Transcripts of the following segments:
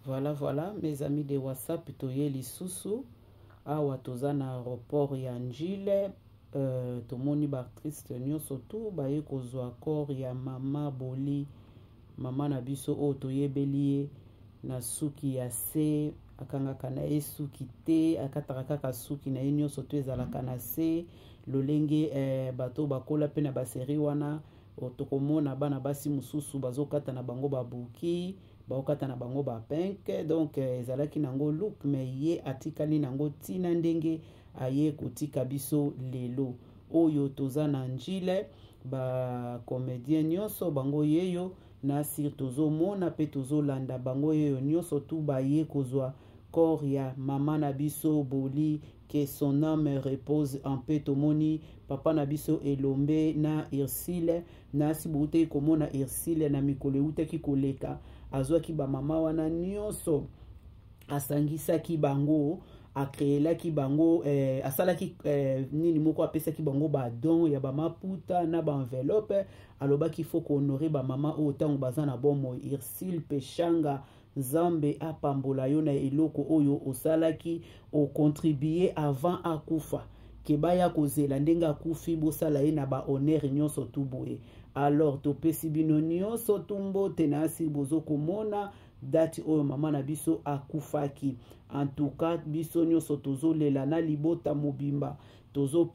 Voilà, mes amis de WhatsApp, toye lisusu. Awa toza na aéroport ya Njile. Tomoni ba artiste nyonso tu baye kozwa corps ya mama Boli. Mama na biso o toyebeli ye na suki ya se, akangaka na ye suki te, akataka kaka suki na ye nyonso tu ezalaka na se. Lolenge bato bakola pe na baseri wana tokomona bana basi mususu bazokata na bango babuki, baokata na bango bapenke. Donc ezalaki nango look, me ye atikali nango tina ndenge aye kotika biso lelo. Oyo toza na Njile, ba comédien nyonso bango yeyo na sir tozo mona pe tozo landa bango yeyo nyonso tu baye kozwa corps ya mama na biso Boli, que son âme repose en paix. Tomoni papa na biso Elombe na Irsile, na siboute komona Irsile na mikole utaki koleka azwaki ba mama wana nyonso, asangisaki bango, akreelaki bango, asalaki nini moko apesaki bango ba don ya ba maputa na ba enveloppe, alobaki faut honorer ba mama o tango bazana bomo. Irsile peshanga Nzambe apambola yo na eloko oyo osalaki, o contribuer avant akufa, ke baya kozela ndenge akufi bosala ye na ba honneur nyonso tu boye. Alors topesi bino nyonso tumbote na asi bozo komona dati oyo mama na biso akufaki. En tout cas biso nyonso tozo lela na libota mobimba, tozo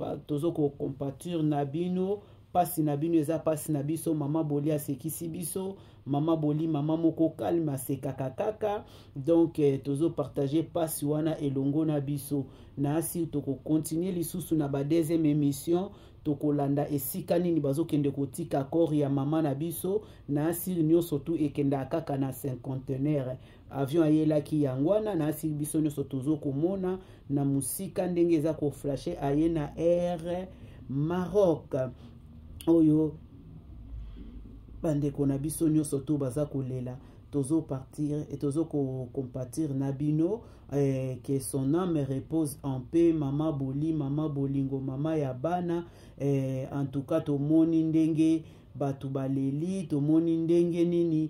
ko compatir na bino. Pasi na bino eza pasi na biso. Mama Boli asekisi biso, mama Boli mama moko kalme asekaka kaka. Donc tozo partager pasi wana elongo na biso. Na asi toko continuer lisusu na ba deuxième émission, toko landa esika nini bazokende kotika corps ya mama na biso. Na asi nyonso tu ekenda kaka na 50 avion ayelaki yangwana. Na asi biso nyonso tozo komona na musika ndenge eza ko flasher aye na Air Maroc. Oyo bandeko na biso nyonso tu baza kolela, tozo partir et tozo compatir na bino, que son âme repose en paix. Mama Boli, mama bolingo, mama ya bana. En tout cas tomoni ndenge batu baleli, tomoni ndenge nini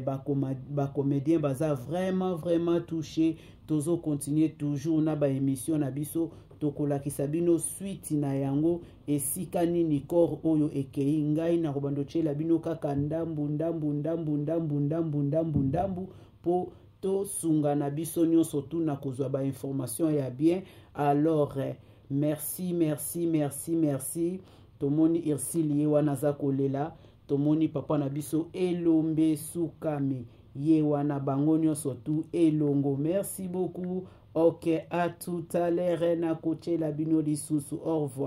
ba comédien baza vraiment touché. Tozo continuer toujours na ba émission na biso, tokolakisa bino suite na yango esika nini corps oyo ekei. Ngai na kobando chela bino kaka ndambu po to sunga na biso nyonso tu na kozwa ba information ya bien. Alors merci. Tomoni Irsili ye wana za kolela, tomoni papa na biso Elombe Sukami ye wana bango nyonso tu elongo. Merci beaucoup. Ok, à tout à l'heure na kochela bino lisusu. Au revoir.